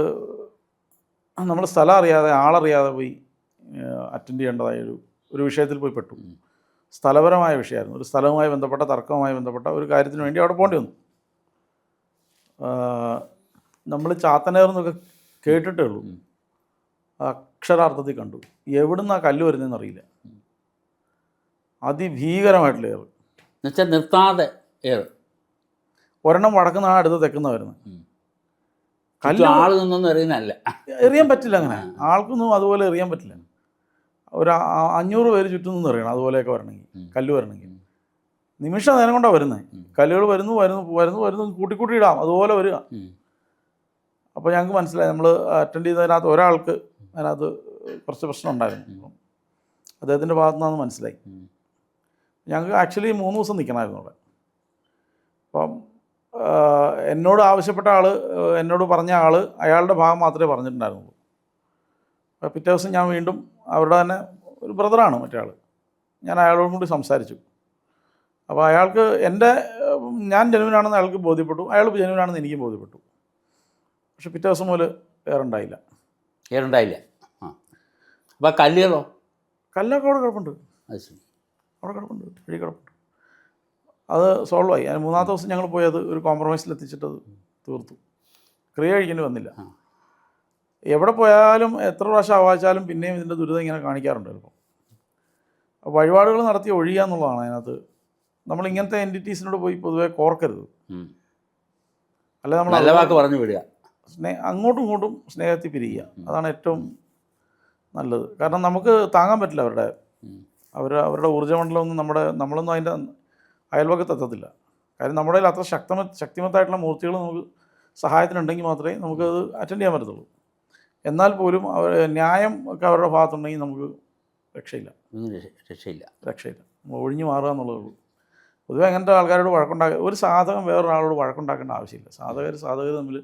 നമ്മൾ സ്ഥലം അറിയാതെ ആളറിയാതെ പോയി അറ്റൻഡ് ചെയ്യേണ്ടതായ ഒരു വിഷയത്തിൽ പോയി പെട്ടു. സ്ഥലപരമായ വിഷയമായിരുന്നു. ഒരു സ്ഥലവുമായി ബന്ധപ്പെട്ട തർക്കവുമായി ബന്ധപ്പെട്ട ഒരു കാര്യത്തിന് വേണ്ടി അവിടെ പോകേണ്ടി വന്നു. നമ്മൾ ചാത്തനേർന്നൊക്കെ കേട്ടിട്ടേ ഉള്ളൂ, അക്ഷരാർത്ഥത്തിൽ കണ്ടു. എവിടുന്ന് ആ കല്ല് വരുന്നതെന്ന് അറിയില്ല. അതിഭീകരമായിട്ടുള്ള ഏറ് എന്നുവെച്ചാൽ നിർത്താതെ ഏറ്. ഒരെണ്ണം വടക്കുന്നാണ് അടുത്ത് തെക്കുന്ന വരുന്നത്. ചുറ്റും ആള് നിന്നൊന്നും എറിയുന്നതല്ല. എറിയാൻ പറ്റില്ല അങ്ങനെ. ആൾക്കൊന്നും അതുപോലെ എറിയാൻ പറ്റില്ല. ഒരു 500 പേര് ചുറ്റും നിന്ന് എറിയണം അതുപോലെയൊക്കെ വരണമെങ്കിൽ, കല്ല് വരണമെങ്കിൽ. നിമിഷ നേരം കൊണ്ടാണ് വരുന്നത്. കല്ലുകൾ വരുന്നു വരുന്നു വരുന്നു വരുന്നു കൂട്ടിക്കൂട്ടി ഇടാം, അതുപോലെ വരിക. അപ്പോൾ ഞങ്ങൾക്ക് മനസ്സിലായി, നമ്മൾ അറ്റൻഡ് ചെയ്തതിനകത്ത് ഒരാൾക്ക് അതിനകത്ത് കുറച്ച് പ്രശ്നം ഉണ്ടായിരുന്നു. അദ്ദേഹത്തിൻ്റെ ഭാഗത്തു നിന്നാണ് മനസ്സിലായി. ഞങ്ങൾക്ക് ആക്ച്വലി 3 ദിവസം നിൽക്കണമായിരുന്നു അവിടെ. അപ്പം എന്നോട് ആവശ്യപ്പെട്ട ആൾ, എന്നോട് പറഞ്ഞ ആൾ അയാളുടെ ഭാഗം മാത്രമേ പറഞ്ഞിട്ടുണ്ടായിരുന്നുള്ളൂ. അപ്പോൾ പിറ്റേ ദിവസം ഞാൻ വീണ്ടും അവരുടെ തന്നെ ഒരു ബ്രദറാണ് മറ്റേ ആൾ, ഞാൻ അയാളോടും കൂടി സംസാരിച്ചു. അപ്പോൾ അയാൾക്ക് ഞാൻ ജെനുവിനാണെന്ന് അയാൾക്ക് ബോധ്യപ്പെട്ടു, അയാൾ ജെനുവിനാണെന്ന് എനിക്കും ബോധ്യപ്പെട്ടു. പക്ഷെ പിറ്റേ ദിവസം മുതൽ ഏറുണ്ടായില്ല. അപ്പോൾ കല്ലുകളോ? കല്ലൊക്കെ അവിടെ കിടപ്പുണ്ട്. അത് ശരി, അവിടെ കിടപ്പുണ്ട്, വഴി കിടപ്പുണ്ട്. അത് സോൾവ് ആയി. അതിന് 3-ാമത്തെ ദിവസം ഞങ്ങൾ പോയി അത് ഒരു കോംപ്രമൈസിലെത്തിച്ചിട്ട് അത് തീർത്തു. ക്രിയ കഴിക്കേണ്ടി വന്നില്ല. എവിടെ പോയാലും എത്ര പ്രാവശ്യം ആവാച്ചാലും പിന്നെയും ഇതിൻ്റെ ദുരിതം ഇങ്ങനെ കാണിക്കാറുണ്ട്. ചിലപ്പോൾ വഴിപാടുകൾ നടത്തി ഒഴിയുക എന്നുള്ളതാണ് അതിനകത്ത്. നമ്മൾ ഇങ്ങനത്തെ എൻറ്റിറ്റീസിനോട് പോയി പൊതുവെ കോർക്കരുത്. അല്ല, നമ്മൾ നല്ല വാക്ക് പറഞ്ഞു വിടുക, അങ്ങോട്ടും ഇങ്ങോട്ടും സ്നേഹത്തിൽ പിരിയുക, അതാണ് ഏറ്റവും നല്ലത്. കാരണം നമുക്ക് താങ്ങാൻ പറ്റില്ല അവരുടെ ഊർജ്ജമണ്ഡലമൊന്നും നമ്മളൊന്നും അതിൻ്റെ അയൽവക്കത്തെത്തത്തില്ല. കാര്യം നമ്മുടെ കയ്യിൽ അത്ര ശക്തിമത്തായിട്ടുള്ള മൂർത്തികൾ നമുക്ക് സഹായത്തിനുണ്ടെങ്കിൽ മാത്രമേ നമുക്കത് അറ്റൻഡ് ചെയ്യാൻ പറ്റത്തുള്ളൂ. എന്നാൽ പോലും ന്യായം ഒക്കെ അവരുടെ ഭാഗത്തുണ്ടെങ്കിൽ നമുക്ക് രക്ഷയില്ല. നമ്മൾ ഒഴിഞ്ഞു മാറുക എന്നുള്ളതേ ഉള്ളൂ. പൊതുവെ അങ്ങനത്തെ ആൾക്കാരോട് ഒരു സാധകം വേറൊരാളോട് വഴക്കുണ്ടാക്കേണ്ട ആവശ്യമില്ല. സാധകർ തമ്മിൽ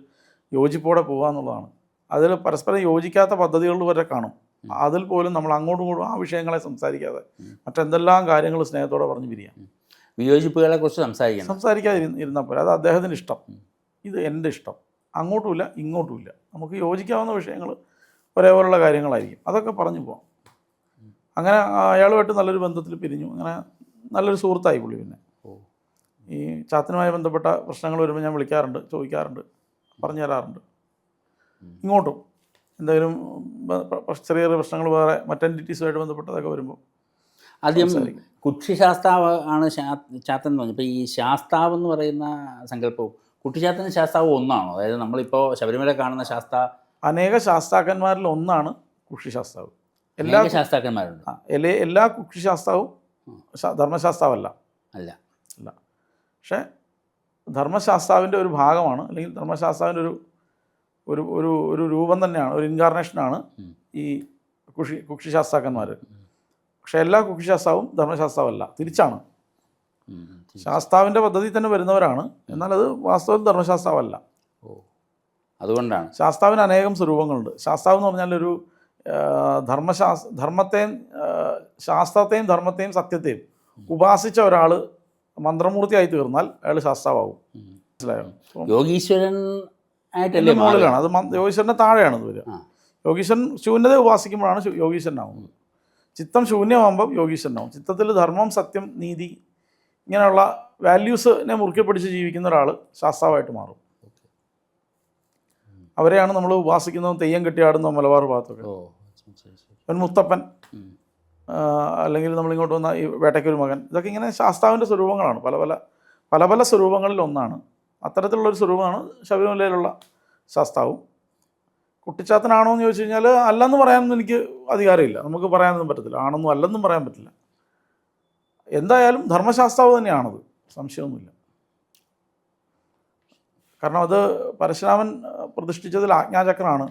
യോജിപ്പോടെ പോകുക എന്നുള്ളതാണ്. അതിൽ പരസ്പരം യോജിക്കാത്ത പദ്ധതികൾ വരെ കാണും. അതിൽ പോലും നമ്മൾ അങ്ങോട്ടും ഇങ്ങോട്ടും ആ വിഷയങ്ങളെ സംസാരിക്കാതെ മറ്റെന്തെല്ലാം കാര്യങ്ങൾ സ്നേഹത്തോടെ പറഞ്ഞ് പിരിയാം. വിയോജിപ്പുകളെ കുറിച്ച് സംസാരിക്കാതെ ഇരുന്നാൽ പോലെ അത് അദ്ദേഹത്തിൻ്റെ ഇഷ്ടം, ഇത് എൻ്റെ ഇഷ്ടം. അങ്ങോട്ടുമില്ല ഇങ്ങോട്ടുമില്ല. നമുക്ക് യോജിക്കാവുന്ന വിഷയങ്ങൾ ഒരേപോലുള്ള കാര്യങ്ങളായിരിക്കും, അതൊക്കെ പറഞ്ഞു പോകാം. അങ്ങനെ അയാളുമായിട്ട് നല്ലൊരു ബന്ധത്തിൽ പിരിഞ്ഞു. അങ്ങനെ നല്ലൊരു സുഹൃത്തായി പുള്ളി. പിന്നെ ഈ ചാത്തനുമായി ബന്ധപ്പെട്ട പ്രശ്നങ്ങൾ വരുമ്പോൾ ഞാൻ വിളിക്കാറുണ്ട്, ചോദിക്കാറുണ്ട്, പറഞ്ഞു തരാറുണ്ട്. ഇങ്ങോട്ടും എന്തെങ്കിലും ചെറിയ ചെറിയ പ്രശ്നങ്ങൾ വേറെ മറ്റെൻറ്റിറ്റീസുമായിട്ട് ബന്ധപ്പെട്ടതൊക്കെ വരുമ്പോൾ ആദ്യം കുക്ഷിശാസ്താവ് ആണ് ചാത്തൻ എന്ന് പറഞ്ഞു. ഇപ്പോൾ ഈ ശാസ്താവ് എന്ന് പറയുന്ന സങ്കല്പവും കുട്ടിശാസ്ത്രനും ശാസ്താവും ഒന്നാണോ? അതായത് നമ്മളിപ്പോൾ ശബരിമല കാണുന്ന അനേക ശാസ്താക്കന്മാരിൽ ഒന്നാണ് കുക്ഷിശാസ്താവ്. എല്ലാ ശാസ്താക്കന്മാരുണ്ട്. എല്ലാ കുക്ഷിശാസ്താവും ധർമ്മശാസ്താവല്ല. അല്ല. പക്ഷേ ധർമ്മശാസ്താവിൻ്റെ ഒരു ഭാഗമാണ്, അല്ലെങ്കിൽ ധർമ്മശാസ്താവിൻ്റെ ഒരു ഒരു ഒരു രൂപം തന്നെയാണ്, ഒരു ഇൻകാർണേഷനാണ് ഈ കുക്ഷിശാസ്താക്കന്മാർ. പക്ഷേ എല്ലാ കുക്ഷിശാസ്താവും ധർമ്മശാസ്താവല്ല, തിരിച്ചാണ്. ശാസ്താവിൻ്റെ പദ്ധതി തന്നെ വരുന്നവരാണ്, എന്നാൽ അത് വാസ്തവത്തിൽ ധർമ്മശാസ്താവല്ല. അതുകൊണ്ടാണ് ശാസ്താവിന് അനേകം സ്വരൂപങ്ങളുണ്ട്. ശാസ്താവ് എന്ന് പറഞ്ഞാൽ ഒരു ധർമ്മത്തെയും ശാസ്ത്രത്തെയും ധർമ്മത്തെയും സത്യത്തെയും ഉപാസിച്ച ഒരാൾ മന്ത്രമൂർത്തിയായി തീർന്നാൽ അയാൾ ശാസ്താവും. മനസ്സിലായോ? യോഗീശ്വരൻ മുകളിലാണ്, അത് യോഗീശ്വരൻ്റെ താഴെയാണ് ഇത് വരിക. യോഗീശ്വരൻ ശൂന്യതയെ ഉപാസിക്കുമ്പോഴാണ് യോഗീശ്വരനാവുന്നത്. ചിത്തം ശൂന്യമാകുമ്പം യോഗീശ്വരനാവും. ചിത്തത്തിൽ ധർമ്മം, സത്യം, നീതി ഇങ്ങനെയുള്ള വാല്യൂസിനെ മുറുക്കി പിടിച്ച് ജീവിക്കുന്ന ഒരാൾ ശാസ്താവായിട്ട് മാറും. അവരെയാണ് നമ്മൾ ഉപാസിക്കുന്നതും തെയ്യം കെട്ടിയാടുന്ന മലബാർ ഭാഗത്തൊക്കെ. മുത്തപ്പൻ, അല്ലെങ്കിൽ നമ്മളിങ്ങോട്ട് വന്ന ഈ വേട്ടയ്ക്കൊരു മകൻ, ഇതൊക്കെ ഇങ്ങനെ ശാസ്താവിൻ്റെ സ്വരൂപങ്ങളാണ്. പല പല സ്വരൂപങ്ങളിൽ ഒന്നാണ്. അത്തരത്തിലുള്ളൊരു സ്വരൂപമാണ് ശബരിമലയിലുള്ള ശാസ്താവും. കുട്ടിച്ചാത്തനാണോ എന്ന് ചോദിച്ചു കഴിഞ്ഞാൽ അല്ലെന്ന് പറയാനൊന്നും എനിക്ക് അധികാരമില്ല, നമുക്ക് പറയാനൊന്നും പറ്റത്തില്ല. ആണെന്നും അല്ലെന്നും പറയാൻ പറ്റില്ല. എന്തായാലും ധർമ്മശാസ്താവ് തന്നെയാണത്, സംശയമൊന്നുമില്ല. കാരണം അത് പരശുരാമൻ പ്രതിഷ്ഠിച്ചതിൽ ആജ്ഞാചക്രമാണ്.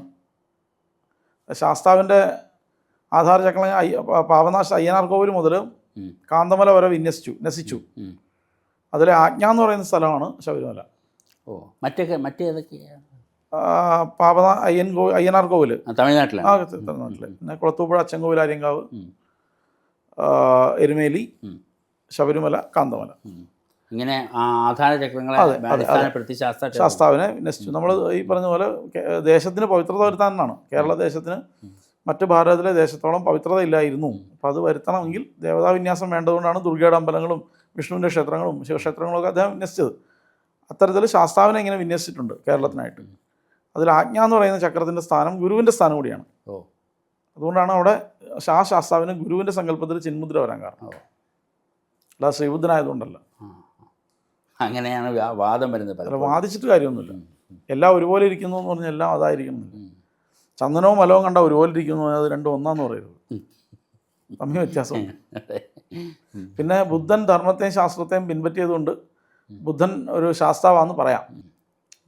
ശാസ്താവിൻ്റെ ആധാരചക്രം പാപനാശ അയ്യനാർ കോവിൽ മുതൽ കാന്തമല വരെ നശിച്ചു. അതിലെ ആജ്ഞ എന്ന് പറയുന്ന സ്ഥലമാണ് ശബരിമല. മറ്റേതൊക്കെയാണ്? അയ്യനാർ കോവിൽ തമിഴ്നാട്ടിലാണ്. തമിഴ്നാട്ടിൽ. പിന്നെ കുളത്തൂപ്പുഴ അച്ചൻകോവിൽ, ആര്യങ്കാവ്, എരുമേലി, ശബരിമല, കാന്തമല. ഇങ്ങനെ ആധാരചക്രങ്ങളെ അടിസ്ഥാനപ്പെടുത്തി ശാസ്താവിനെ നശിച്ചു. നമ്മൾ ഈ പറഞ്ഞ പോലെ ദേശത്തിന് പവിത്രത വരുത്താനാണ്. കേരള ദേശത്തിന് മറ്റ് ഭാരതത്തിലെ ദേശത്തോളം പവിത്രത ഇല്ലായിരുന്നു. അപ്പോൾ അത് വരുത്തണമെങ്കിൽ ദേവതാവിന്യാസം വേണ്ടതുകൊണ്ടാണ് ദുർഗയുടെ അമ്പലങ്ങളും വിഷ്ണുവിൻ്റെ ക്ഷേത്രങ്ങളും ശിവക്ഷേത്രങ്ങളും ഒക്കെ അദ്ദേഹം വിന്യസിച്ചത്. അത്തരത്തിൽ ശാസ്താവിനെ ഇങ്ങനെ വിന്യസിച്ചിട്ടുണ്ട് കേരളത്തിനായിട്ട്. അതിൽ ആജ്ഞ എന്ന് പറയുന്ന ചക്രത്തിൻ്റെ സ്ഥാനം ഗുരുവിൻ്റെ സ്ഥാനം കൂടിയാണ്. അതുകൊണ്ടാണ് അവിടെ ശാസ്താവിന് ഗുരുവിൻ്റെ സങ്കല്പത്തിൽ ചിന്മുദ്ര വരാൻ കാരണം. അല്ല ശ്രീബുദ്ധനായതുകൊണ്ടല്ല. അങ്ങനെയാണ് വാദം വരുന്നത്. വാദിച്ചിട്ട് കാര്യമൊന്നുമില്ല. എല്ലാം ഒരുപോലെ ഇരിക്കുന്നു എന്ന് പറഞ്ഞാൽ എല്ലാം അതായിരിക്കണം. ചന്ദനവും മലവും കണ്ട ഒരുപോലെ ഇരിക്കുന്നു അത് രണ്ടും ഒന്നാന്ന് പറയരുത്, തമ്മിൽ വ്യത്യാസമുണ്ട്. പിന്നെ ബുദ്ധൻ ധർമ്മത്തെയും ശാസ്ത്രത്തെയും പിൻപറ്റിയതുകൊണ്ട് ബുദ്ധൻ ഒരു ശാസ്താവാന്ന് പറയാം.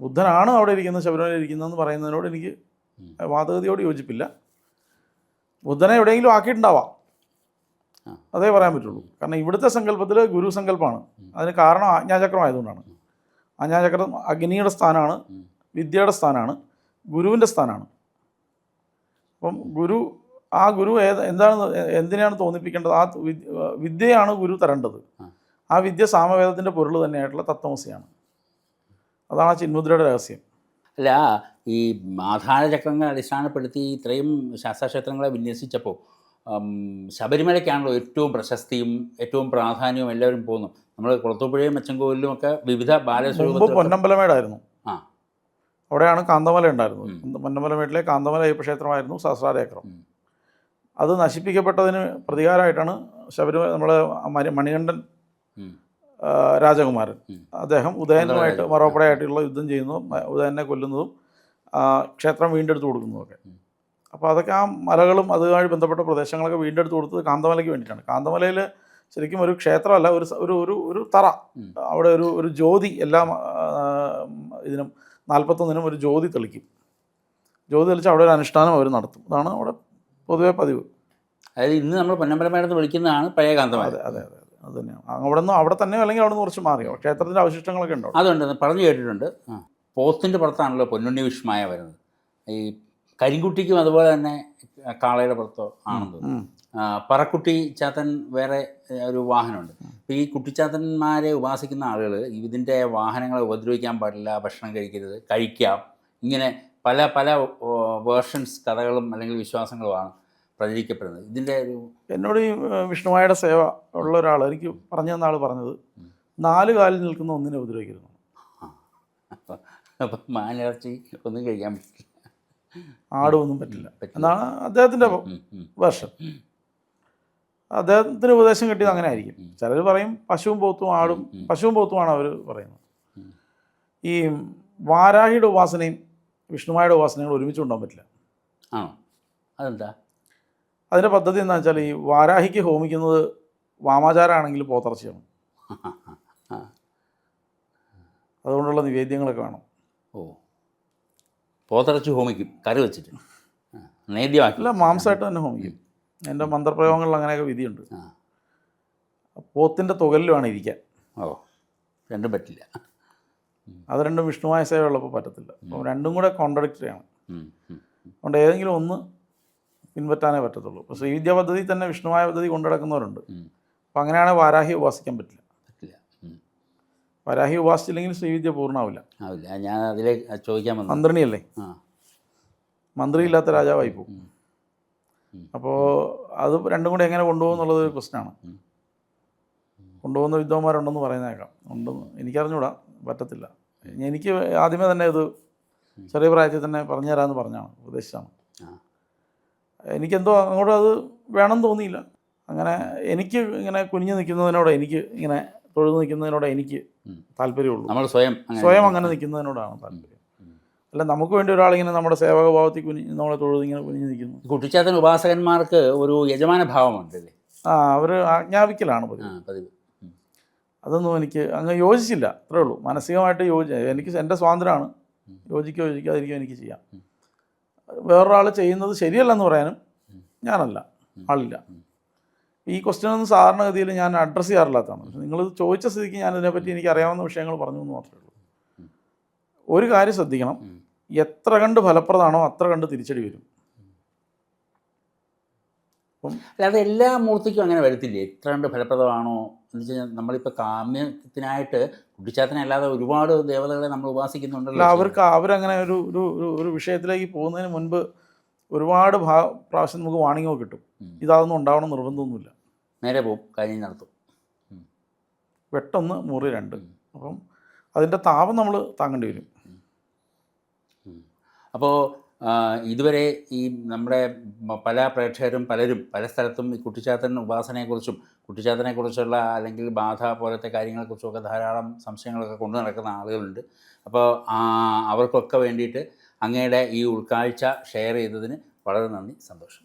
ബുദ്ധനാണ് അവിടെ ഇരിക്കുന്നത്, ശബരിമല ഇരിക്കുന്നതെന്ന് പറയുന്നതിനോട് എനിക്ക് വാദഗതിയോട് യോജിപ്പില്ല. ബുദ്ധനെ എവിടെയെങ്കിലും ആക്കിയിട്ടുണ്ടാവാം, അതേ പറയാൻ പറ്റുള്ളൂ. കാരണം ഇവിടുത്തെ സങ്കല്പത്തിൽ ഗുരു സങ്കല്പമാണ്. അതിന് കാരണം ആജ്ഞാചക്രമായതുകൊണ്ടാണ്. ആജ്ഞാചക്രം അഗ്നിയുടെ സ്ഥാനമാണ്, വിദ്യയുടെ സ്ഥാനമാണ്, ഗുരുവിൻ്റെ സ്ഥാനമാണ്. അപ്പം ആ ഗുരു എന്തിനാണ് തോന്നിപ്പിക്കേണ്ടത്? ആ വിദ്യയാണ് ഗുരു തരേണ്ടത്. ആ വിദ്യ സാമവേദത്തിൻ്റെ പൊരുൾ തന്നെയായിട്ടുള്ള തത്വമസിയാണ്. അതാണ് ആ ചിന്മുദ്രയുടെ രഹസ്യം. അല്ല, ഈ ആധാരചക്രങ്ങളെ അടിസ്ഥാനപ്പെടുത്തി ഇത്രയും ശാസ്താക്ഷേത്രങ്ങളെ വിന്യസിച്ചപ്പോൾ ശബരിമലയ്ക്കാണല്ലോ ഏറ്റവും പ്രശസ്തിയും ഏറ്റവും പ്രാധാന്യവും എല്ലാവരും പോകുന്നു. നമ്മൾ കുളത്തൂപ്പുഴയും അച്ചൻകോവിലും ഒക്കെ വിവിധ ബാലസ്വരൂപത്തിൽ പൊന്നമ്പലമേടായിരുന്നു. അവിടെയാണ് കാന്തമല ഉണ്ടായിരുന്നത്. പൊന്നമ്പലമേട്ടിലെ കാന്തമല അയ്യപ്പ ക്ഷേത്രമായിരുന്നു സഹസ്രാരേക്കരം. അത് നശിപ്പിക്കപ്പെട്ടതിന് പ്രതികാരമായിട്ടാണ് ശബരിമല നമ്മളെ മണികണ്ഠൻ രാജകുമാരൻ അദ്ദേഹം ഉദയനുമായിട്ട് മറോപ്പടയായിട്ടുള്ള യുദ്ധം ചെയ്യുന്നു, ഉദയനെ കൊല്ലുന്നതും ക്ഷേത്രം വീണ്ടെടുത്ത് കൊടുക്കുന്നതൊക്കെ. അപ്പോൾ അതൊക്കെ ആ മലകളും അതുമായി ബന്ധപ്പെട്ട പ്രദേശങ്ങളൊക്കെ വീണ്ടെടുത്ത് കൊടുത്തത് കാന്തമലയ്ക്ക് വേണ്ടിയിട്ടാണ്. കാന്തമലയിൽ ശരിക്കും ഒരു ക്ഷേത്രമല്ല, ഒരു തറ, അവിടെ ഒരു ജ്യോതി എല്ലാ ഇതിനും 41 ഒരു ജ്യോതി തെളിക്കും. ജ്യോതി തെളിച്ച് അവിടെ ഒരു അനുഷ്ഠാനം അവർ നടത്തും. അതാണ് അവിടെ പൊതുവെ പതിവ്. അതായത് ഇന്ന് നമ്മൾ പൊന്നമ്പലമേടെന്ന് വിളിക്കുന്നതാണ് പഴയ കാന്തമല. അതെ അതെ അതെ, അത് തന്നെയാണ്. അവിടെ തന്നെ അല്ലെങ്കിൽ അവിടെ നിന്ന് കുറച്ച് മാറിയോ ക്ഷേത്രത്തിൻ്റെ അവശിഷ്ടങ്ങളൊക്കെ ഉണ്ടോ? അതുണ്ട്, പറഞ്ഞു കേട്ടിട്ടുണ്ട്. പോത്തിൻ്റെ പുറത്താണല്ലോ പൊന്നുണ്ണി വിഷ്മായ വരുന്നത്. ഈ കരിങ്കുട്ടിക്കും അതുപോലെ തന്നെ കാളയുടെ പുറത്തോ ആണെന്ന്. പറക്കുട്ടി ചാത്തൻ വേറെ ഒരു വാഹനമുണ്ട്. അപ്പോൾ ഈ കുട്ടിച്ചാത്തന്മാരെ ഉപാസിക്കുന്ന ആളുകൾ ഇതിൻ്റെ വാഹനങ്ങളെ ഉപദ്രവിക്കാൻ പാടില്ല, ഭക്ഷണം കഴിക്കരുത്, കഴിക്കാം, ഇങ്ങനെ പല പല വേർഷൻസ് കഥകളും അല്ലെങ്കിൽ വിശ്വാസങ്ങളുമാണ് പ്രചരിക്കപ്പെടുന്നത്. ഇതിൻ്റെ എന്നോട് ഈ വിഷ്ണുവായുടെ സേവ ഉള്ള ഒരാൾ എനിക്ക് പറഞ്ഞു തന്ന ആൾ പറഞ്ഞത് 4 കാലിൽ നിൽക്കുന്ന ഒന്നിനെ ഉപദ്രവിക്കരുത്. അപ്പം മാനിറച്ചി ഒന്നും കഴിക്കാൻ പറ്റില്ല, ആടുമൊന്നും പറ്റില്ല എന്നാണ് അദ്ദേഹത്തിൻ്റെ വേർഷൻ. അദ്ദേഹത്തിന് ഉപദേശം കിട്ടിയത് അങ്ങനെ ആയിരിക്കും. ചിലർ പറയും പശുവും പോത്തുമാണ് അവർ പറയുന്നത്. ഈ വാരാഹിയുടെ ഉപാസനയും വിഷ്ണുവായുടെ ഉപാസനയും ഒരുമിച്ച് കൊണ്ടുപോകാൻ പറ്റില്ല. ആണോ? അതെന്താ? അതിൻ്റെ പദ്ധതി എന്താണെന്ന് വെച്ചാൽ ഈ വാരാഹിക്ക് ഹോമിക്കുന്നത് വാമാചാരമാണെങ്കിൽ പോത്തിറച്ചിയാണ്. അതുകൊണ്ടുള്ള നിവേദ്യങ്ങളൊക്കെ വേണം. ഓ, പോത്തിറച്ചി ഹോമിക്കും കറി വെച്ചിട്ട് നേദ്യമാക്കില്ല, മാംസമായിട്ട് തന്നെ ഹോമിക്കും. എൻ്റെ മന്ത്രപ്രയോഗങ്ങളിൽ അങ്ങനെയൊക്കെ വിധിയുണ്ട്. പോത്തിൻ്റെ തുകലിൽ വേണം ഇരിക്കാൻ. ഓ, രണ്ടും പറ്റില്ല. അത് രണ്ടും വിഷ്ണുവായ സേവ ഉള്ളപ്പോൾ പറ്റത്തില്ല. അപ്പം രണ്ടും കൂടെ കോൺട്രഡിക്റ്ററി ആണ്. അതുകൊണ്ട് ഏതെങ്കിലും ഒന്ന് പിൻപറ്റാനേ പറ്റത്തുള്ളൂ. ഇപ്പോൾ ശ്രീവിദ്യാ പദ്ധതി തന്നെ വിഷ്ണുവായ പദ്ധതി കൊണ്ടു നടക്കുന്നവരുണ്ട്. അപ്പം അങ്ങനെയാണെങ്കിൽ വാരാഹി ഉപാസിക്കാൻ പറ്റില്ല. വരാഹി ഉപാസിച്ചില്ലെങ്കിൽ ശ്രീവിദ്യ പൂർണ്ണമാവില്ല. ഞാൻ അതിലേക്ക് ചോദിക്കാൻ വന്നു. മന്ത്രിണിയല്ലേ, മന്ത്രിയില്ലാത്ത രാജാവായി പോകും. അപ്പോൾ അത് രണ്ടും കൂടെ എങ്ങനെ കൊണ്ടുപോകും എന്നുള്ളത് ഒരു പ്രശ്നമാണ്. കൊണ്ടുപോകുന്ന വിദ്വാന്മാരുണ്ടെന്ന് പറയുന്നേക്കാം, ഉണ്ടെന്ന് എനിക്കറിഞ്ഞൂടാ, പറ്റത്തില്ല. എനിക്ക് ആദ്യമേ തന്നെ ഇത് ചെറിയ പ്രായത്തിൽ തന്നെ പറഞ്ഞു തരാമെന്ന് പറഞ്ഞാണ്, ഉപദേശിച്ചാണ്. എനിക്കെന്തോ അങ്ങോട്ട് അത് വേണമെന്ന് തോന്നിയില്ല. അങ്ങനെ എനിക്ക് ഇങ്ങനെ കുനിഞ്ഞു നിൽക്കുന്നതിനോട്, എനിക്ക് ഇങ്ങനെ തൊഴുതു നിൽക്കുന്നതിനോട് എനിക്ക് താല്പര്യമുള്ളൂ. നമ്മൾ സ്വയം അങ്ങനെ നിൽക്കുന്നതിനോടാണ് താല്പര്യം. അല്ല നമുക്ക് വേണ്ടി ഒരാളിങ്ങനെ നമ്മുടെ സേവകഭാവത്തിൽ നമ്മളെ തൊഴുത് ഇങ്ങനെ കുനിഞ്ഞു നിൽക്കുന്നു. കുട്ടിച്ചാത്തൻ ഉപാസകന്മാർക്ക് ഒരു യജമാന ഭാവമുണ്ടല്ലേ? അവർ ആജ്ഞാപിക്കലാണ് പതിവ്. അതൊന്നും എനിക്ക് അങ്ങ് യോജിച്ചില്ല, അത്രേ ഉള്ളൂ. മാനസികമായിട്ട് എനിക്ക് എൻ്റെ സ്വാതന്ത്ര്യമാണ്, യോജിക്കാതിരിക്കുക എനിക്ക് ചെയ്യാം. വേറൊരാൾ ചെയ്യുന്നത് ശരിയല്ലെന്ന് പറയാനും ആളില്ല. ഈ ക്വസ്റ്റ്യനൊന്നും സാധാരണഗതിയിൽ ഞാൻ അഡ്രസ്സ് ചെയ്യാറില്ലാത്തതാണ്. പക്ഷേ നിങ്ങളിത് ചോദിച്ച സ്ഥിതിക്ക് ഞാൻ ഇതിനെപ്പറ്റി എനിക്ക് അറിയാവുന്ന വിഷയങ്ങൾ പറഞ്ഞു എന്ന് മാത്രമേ ഉള്ളൂ. ഒരു കാര്യം ശ്രദ്ധിക്കണം, എത്ര കണ്ട് ഫലപ്രദമാണോ അത്ര കണ്ട് തിരിച്ചടി വരും. അപ്പം അല്ലാതെ എല്ലാ മൂർത്തിക്കും അങ്ങനെ വരത്തില്ലേ? എത്ര കണ്ട് ഫലപ്രദമാണോ എന്ന് വെച്ച് കഴിഞ്ഞാൽ നമ്മളിപ്പോൾ കാമ്യത്തിനായിട്ട് കുട്ടിച്ചാത്തനെ അല്ലാതെ ഒരുപാട് ദേവതകളെ നമ്മൾ ഉപാസിക്കുന്നുണ്ടല്ലോ. അവരങ്ങനെ ഒരു വിഷയത്തിലേക്ക് പോകുന്നതിന് മുൻപ് ഒരുപാട് പ്രാവശ്യം നമുക്ക് വാണിങ്ങോ കിട്ടും. ഇതൊന്നും ഉണ്ടാവണം നിർബന്ധമൊന്നുമില്ല. നേരെ പോവും, കാര്യം നടത്തും. വെട്ടൊന്ന് മുറി 2. അപ്പം അതിൻ്റെ താപം നമ്മൾ താങ്ങേണ്ടി വരും. അപ്പോൾ ഇതുവരെ ഈ നമ്മുടെ പല പ്രേക്ഷകരും പലരും പല സ്ഥലത്തും ഈ കുട്ടിച്ചാത്തൻ ഉപാസനയെക്കുറിച്ചും കുട്ടിച്ചാത്തനെക്കുറിച്ചുള്ള അല്ലെങ്കിൽ ബാധ പോലത്തെ കാര്യങ്ങളെക്കുറിച്ചുമൊക്കെ ധാരാളം സംശയങ്ങളൊക്കെ കൊണ്ടു നടക്കുന്ന ആളുകളുണ്ട്. അപ്പോൾ അവർക്കൊക്കെ വേണ്ടിയിട്ട് അങ്ങയുടെ ഈ ഉൾക്കാഴ്ച ഷെയർ ചെയ്തതിന് വളരെ നന്ദി, സന്തോഷം.